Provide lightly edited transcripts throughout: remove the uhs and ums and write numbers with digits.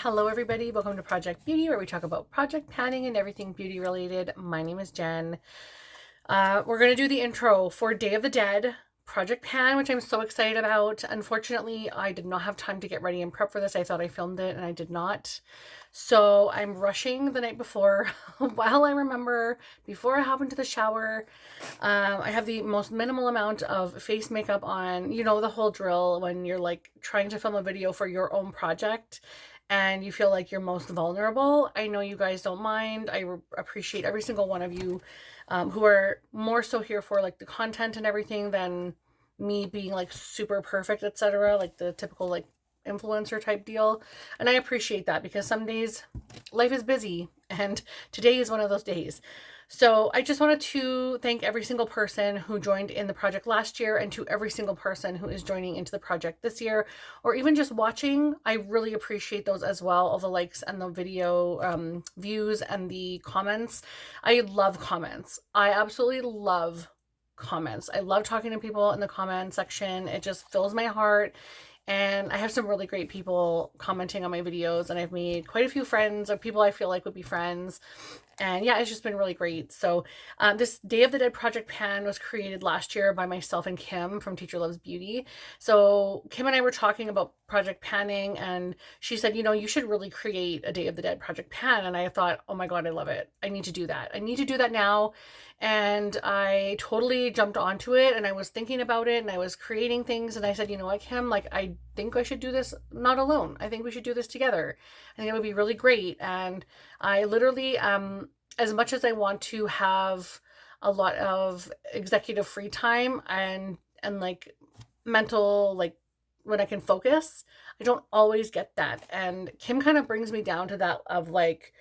Hello everybody, welcome to Project Beauty, where we talk about project planning and everything beauty related. My name is Jen. We're going to do the intro for Day of the Dead Project Pan, which I'm so excited about. Unfortunately, I did not have time to get ready and prep for this. I thought I filmed it and I did not. So I'm rushing the night before while I remember, before I hop into the shower. I have the most minimal amount of face makeup on. You know the whole drill when you're like trying to film a video for your own project and you feel like you're most vulnerable. I know you guys don't mind. I appreciate every single one of you who are more so here for like the content and everything than me being like super perfect, etc. Like the typical like influencer type deal. And I appreciate that because some days life is busy and today is one of those days. So I just wanted to thank every single person who joined in the project last year and to every single person who is joining into the project this year or even just watching. I really appreciate those as well, all the likes and the video views and the comments. I love comments. I absolutely love comments. I love talking to people in the comment section. It just fills my heart. And I have some really great people commenting on my videos, and I've made quite a few friends or people I feel like would be friends. And yeah, it's just been really great. So this Day of the Dead Project Pan was created last year by myself and Kim from Teacher Loves Beauty. So Kim and I were talking about project panning, and she said, you know, you should really create a Day of the Dead Project Pan. And I thought, oh my God, I love it. I need to do that. I need to do that now. And I totally jumped onto it, and I was thinking about it, and I was creating things, and I said, you know what, Kim, like, I think I should do this not alone. I think we should do this together. I think it would be really great. And I literally, as much as I want to have a lot of executive free time and like mental, like when I can focus, I don't always get that. And Kim kind of brings me down to that of like,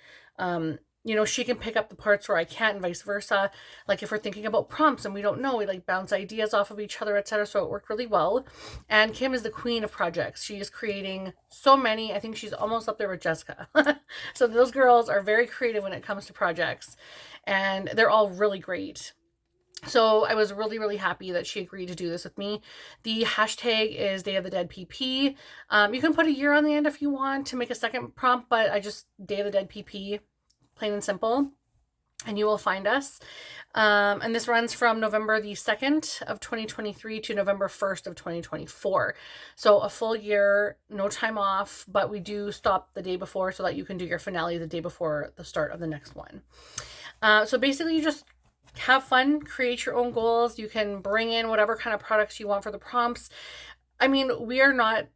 you know, she can pick up the parts where I can't and vice versa. Like if we're thinking about prompts and we don't know, we like bounce ideas off of each other, etc. So it worked really well. And Kim is the queen of projects. She is creating so many. I think she's almost up there with Jessica. So those girls are very creative when it comes to projects, and they're all really great. So I was really, really happy that she agreed to do this with me. The hashtag is Day of the Dead PP. You can put a year on the end if you want to make a second prompt, but I just Day of the Dead PP, plain and simple, and you will find us. And this runs from November the 2nd of 2023 to November 1st of 2024. So a full year, no time off, but we do stop the day before so that you can do your finale the day before the start of the next one. So basically you just have fun, create your own goals. You can bring in whatever kind of products you want for the prompts. I mean, we are not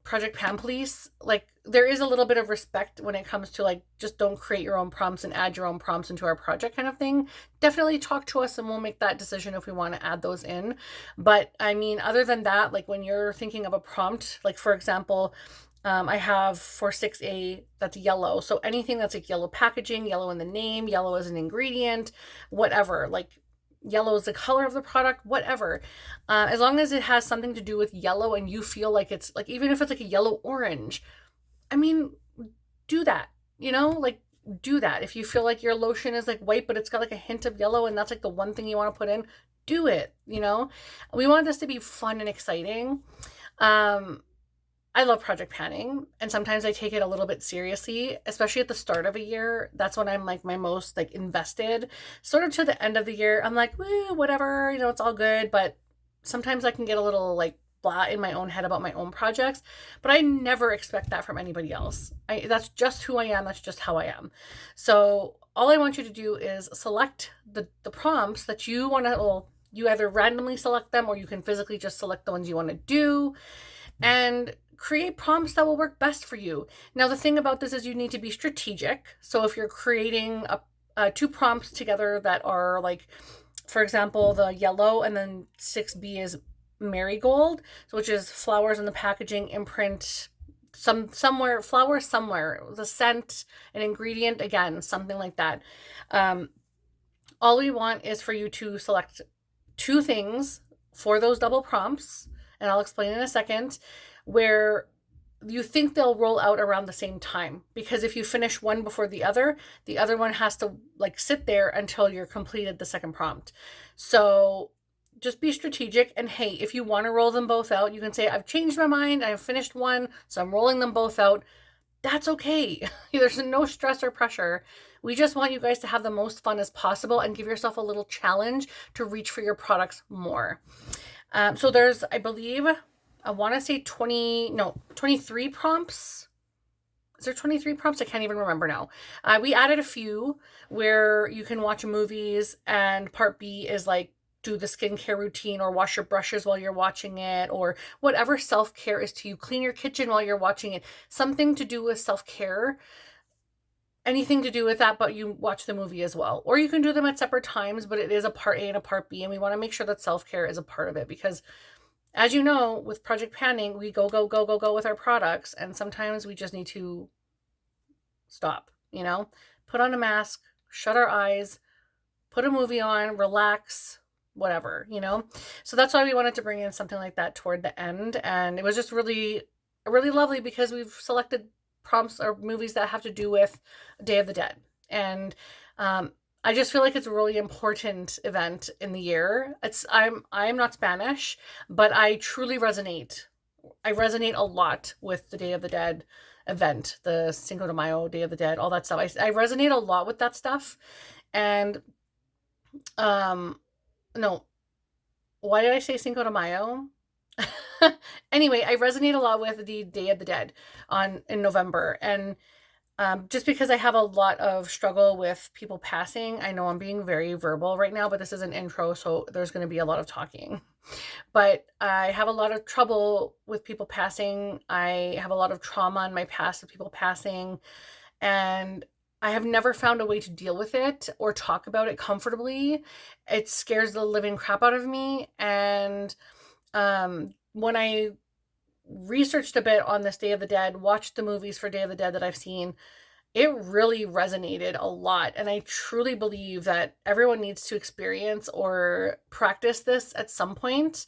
Project Pan Police. Like there is a little bit of respect when it comes to like, just don't create your own prompts and add your own prompts into our project kind of thing. Definitely talk to us and we'll make that decision if we want to add those in. But I mean, other than that, like when you're thinking of a prompt, like for example, I have for 6A, that's yellow. So anything that's like yellow packaging, yellow in the name, yellow as an ingredient, whatever, like yellow is the color of the product, whatever. As long as it has something to do with yellow and you feel like it's like, even if it's like a yellow orange, I mean, do that, you know, like do that. If you feel like your lotion is like white, but it's got like a hint of yellow and that's like the one thing you want to put in, do it, you know. We want this to be fun and exciting. I love project panning, and sometimes I take it a little bit seriously, especially at the start of a year. That's when I'm like my most like invested. Sort of to the end of the year, I'm like, woo, whatever, you know, it's all good. But sometimes I can get a little like blah in my own head about my own projects, but I never expect that from anybody else. That's just who I am. That's just how I am. So all I want you to do is select the prompts that you want to, well, you either randomly select them or you can physically just select the ones you want to do and create prompts that will work best for you. Now, the thing about this is you need to be strategic. So if you're creating two prompts together that are like, for example, the yellow and then 6B is marigold, which is flowers in the packaging, imprint, somewhere, flower somewhere, the scent, an ingredient, again, something like that. All we want is for you to select two things for those double prompts, and I'll explain in a second, where you think they'll roll out around the same time. Because if you finish one before the other one has to like sit there until you're completed the second prompt. So just be strategic. And hey, if you want to roll them both out, you can say, I've changed my mind. I've finished one, so I'm rolling them both out. that's okay. There's no stress or pressure. We just want you guys to have the most fun as possible and give yourself a little challenge to reach for your products more. So there's, I believe, I want to say 23 prompts. Is there 23 prompts? I can't even remember now. We added a few where you can watch movies, and part B is like do the skincare routine or wash your brushes while you're watching it, or whatever self-care is to you. Clean your kitchen while you're watching it. Something to do with self-care. Anything to do with that, but you watch the movie as well. Or you can do them at separate times, but it is a part A and a part B, and we want to make sure that self-care is a part of it because, as you know, with Project Panning, we go with our products, and sometimes we just need to stop, put on a mask, shut our eyes, put a movie on, relax, whatever, So that's why we wanted to bring in something like that toward the end. And it was just really, really lovely because we've selected prompts or movies that have to do with Day of the Dead. And I just feel like it's a really important event in the year. I'm not Spanish, but I truly resonate. I resonate a lot with the Day of the Dead event, the Cinco de Mayo, Day of the Dead, all that stuff. I resonate a lot with that stuff. And no, why did I say Cinco de Mayo? Anyway, I resonate a lot with the Day of the Dead in November. And just because I have a lot of struggle with people passing. I know I'm being very verbal right now, but this is an intro, so there's going to be a lot of talking. But I have a lot of trouble with people passing. I have a lot of trauma in my past with people passing, and I have never found a way to deal with it or talk about it comfortably. It scares the living crap out of me. And when I researched a bit on this Day of the Dead, watched the movies for Day of the Dead that I've seen, it really resonated a lot. And I truly believe that everyone needs to experience or practice this at some point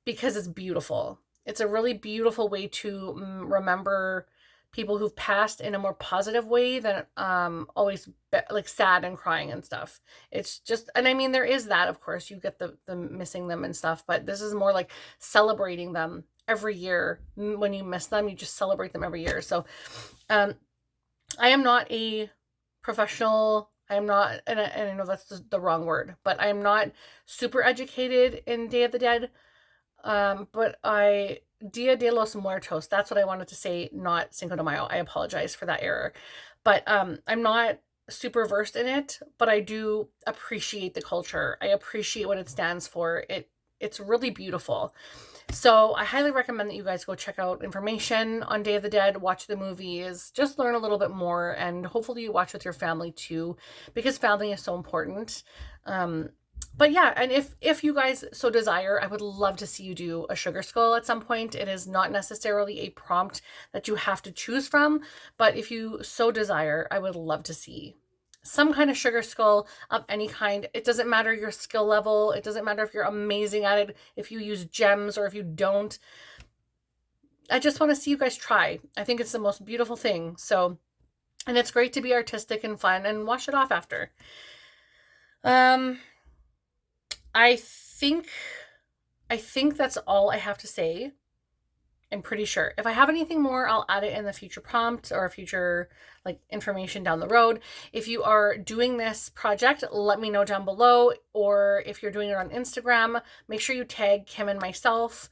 because it's beautiful. It's a really beautiful way to remember people who've passed in a more positive way than always like sad and crying and stuff. It's just, and I mean, there is that, of course, you get the missing them and stuff, but this is more like celebrating them every year. When you miss them, you just celebrate them every year. So I am not a professional. I am not, and I know that's the wrong word, but I'm not super educated in Day of the Dead. But Dia de los Muertos, that's what I wanted to say, not Cinco de Mayo. I apologize for that error. But I'm not super versed in it, but I do appreciate the culture. I appreciate what it stands for. It's really beautiful. So I highly recommend that you guys go check out information on Day of the Dead, watch the movies, just learn a little bit more, and hopefully you watch with your family too, because family is so important. But yeah, and if you guys so desire, I would love to see you do a sugar skull at some point. It is not necessarily a prompt that you have to choose from, but if you so desire, I would love to see some kind of sugar skull of any kind. It doesn't matter your skill level. It doesn't matter if you're amazing at it, if you use gems or if you don't. I just want to see you guys try. I think it's the most beautiful thing. So, and it's great to be artistic and fun and wash it off after. I think that's all I have to say. I'm pretty sure. If I have anything more, I'll add it in the future prompt or future information down the road. If you are doing this project, let me know down below. Or if you're doing it on Instagram, make sure you tag Kim and myself.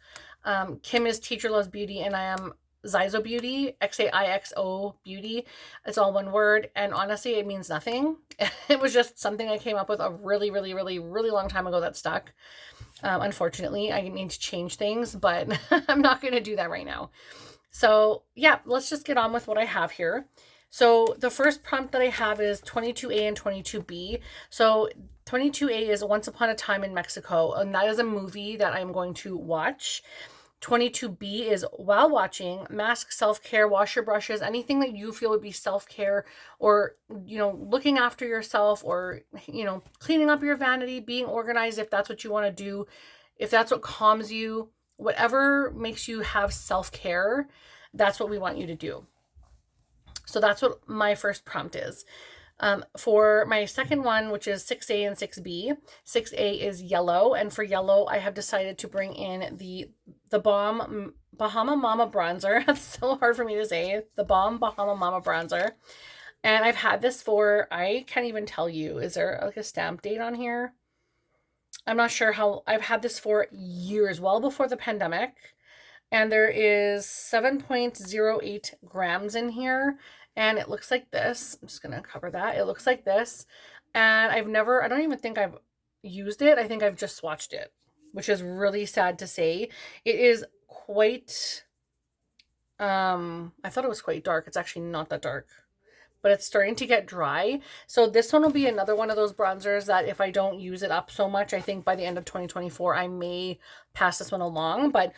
Kim is Teacher Loves Beauty, and I am Xizo Beauty, Xaixo Beauty. It's all one word, and honestly, it means nothing. It was just something I came up with a really, really, really, really long time ago that stuck. Unfortunately, I need to change things, but I'm not going to do that right now. So yeah, let's just get on with what I have here. So the first prompt that I have is 22A and 22B. So 22A is Once Upon a Time in Mexico, and that is a movie that I'm going to watch. 22B is while watching, mask, self-care, wash your brushes, anything that you feel would be self-care, or, looking after yourself, or, cleaning up your vanity, being organized if that's what you want to do, if that's what calms you, whatever makes you have self-care, that's what we want you to do. So that's what my first prompt is. For my second one, which is 6A and 6B, 6A is yellow. And for yellow, I have decided to bring in the Balm Bahama Mama bronzer. That's so hard for me to say. The Balm Bahama Mama bronzer. And I've had this for, I can't even tell you. Is there like a stamp date on here? I'm not sure how. I've had this for years, well before the pandemic. And there is 7.08 grams in here. And it looks like this. I'm just going to cover that. It looks like this. And I don't even think I've used it. I think I've just swatched it, which is really sad to say. It is quite, I thought it was quite dark. It's actually not that dark, but it's starting to get dry. So this one will be another one of those bronzers that if I don't use it up so much, I think by the end of 2024, I may pass this one along. But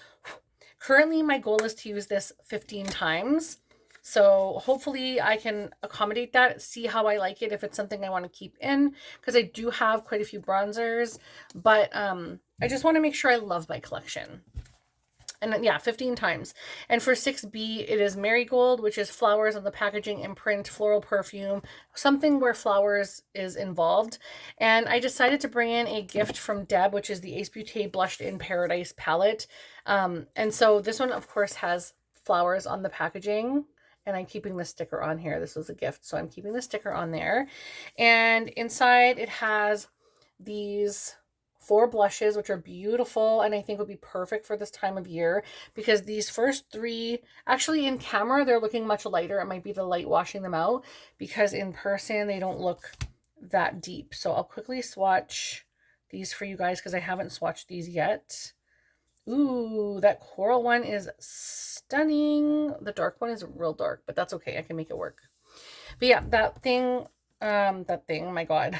currently my goal is to use this 15 times. So hopefully I can accommodate that, see how I like it, if it's something I want to keep in, because I do have quite a few bronzers, but I just want to make sure I love my collection. And yeah, 15 times. And for 6B, it is Marigold, which is flowers on the packaging imprint, floral perfume, something where flowers is involved. And I decided to bring in a gift from Deb, which is the Ace Beauté Blushed in Paradise palette. And so this one, of course, has flowers on the packaging. And I'm keeping the sticker on here. This was a gift, so I'm keeping the sticker on there. And inside it has these 4 blushes, which are beautiful and I think would be perfect for this time of year, because these first 3, actually in camera, they're looking much lighter. It might be the light washing them out, because in person, they don't look that deep. So I'll quickly swatch these for you guys because I haven't swatched these yet. Ooh, that coral one is stunning. The dark one is real dark, but that's okay. I can make it work. But yeah, that thing, oh my God.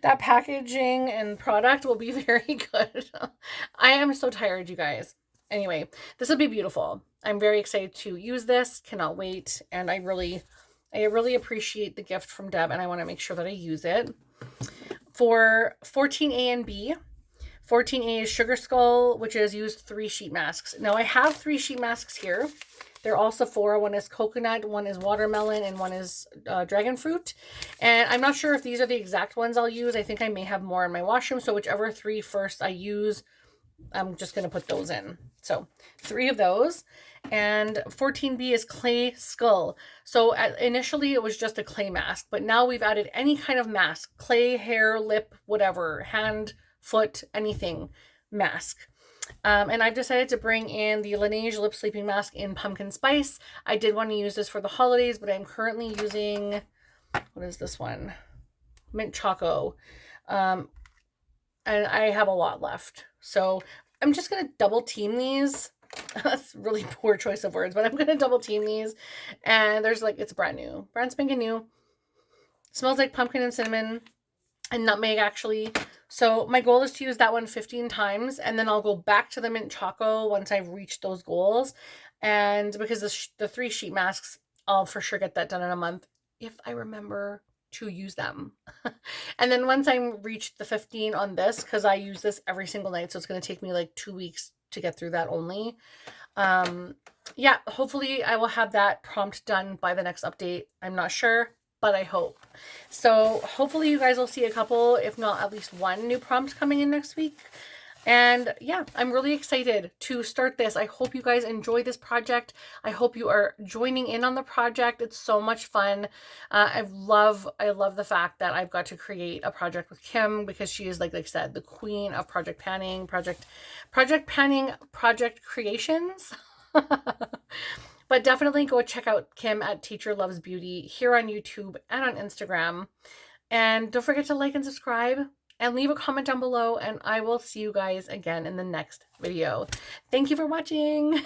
That packaging and product will be very good. I am so tired, you guys. Anyway, this will be beautiful. I'm very excited to use this. Cannot wait. And I really appreciate the gift from Deb, and I want to make sure that I use it. For 14A and B, 14A is Sugar Skull, which is used 3 sheet masks. Now I have 3 sheet masks here. They're all Sephora. One is coconut, one is watermelon, and one is dragon fruit. And I'm not sure if these are the exact ones I'll use. I think I may have more in my washroom. So whichever 3 first I use, I'm just going to put those in. So 3 of those. And 14B is Clay Skull. So initially it was just a clay mask, but now we've added any kind of mask. Clay, hair, lip, whatever, hand, foot, anything mask. And I've decided to bring in the Laneige Lip Sleeping Mask in Pumpkin Spice. I did want to use this for the holidays, but I'm currently using, what is this one? Mint Choco. And I have a lot left. So I'm just going to double team these. That's a really poor choice of words, but I'm going to double team these. And there's like, it's brand new. Brand spanking new. Smells like pumpkin and cinnamon and nutmeg, actually. So my goal is to use that one 15 times, and then I'll go back to the Mint Choco once I've reached those goals. And because the 3 sheet masks, I'll for sure get that done in a month if I remember to use them. And then once I reach the 15 on this, because I use this every single night, so it's going to take me like 2 weeks to get through that only. Yeah, hopefully I will have that prompt done by the next update. I'm not sure, but I hope. So hopefully you guys will see a couple, if not at least 1 new prompt coming in next week. And yeah, I'm really excited to start this. I hope you guys enjoy this project. I hope you are joining in on the project. It's so much fun. I love the fact that I've got to create a project with Kim, because she is, like I said, the queen of project panning, project creations. But definitely go check out Kim at Teacher Loves Beauty here on YouTube and on Instagram. And don't forget to like and subscribe and leave a comment down below, and I will see you guys again in the next video. Thank you for watching.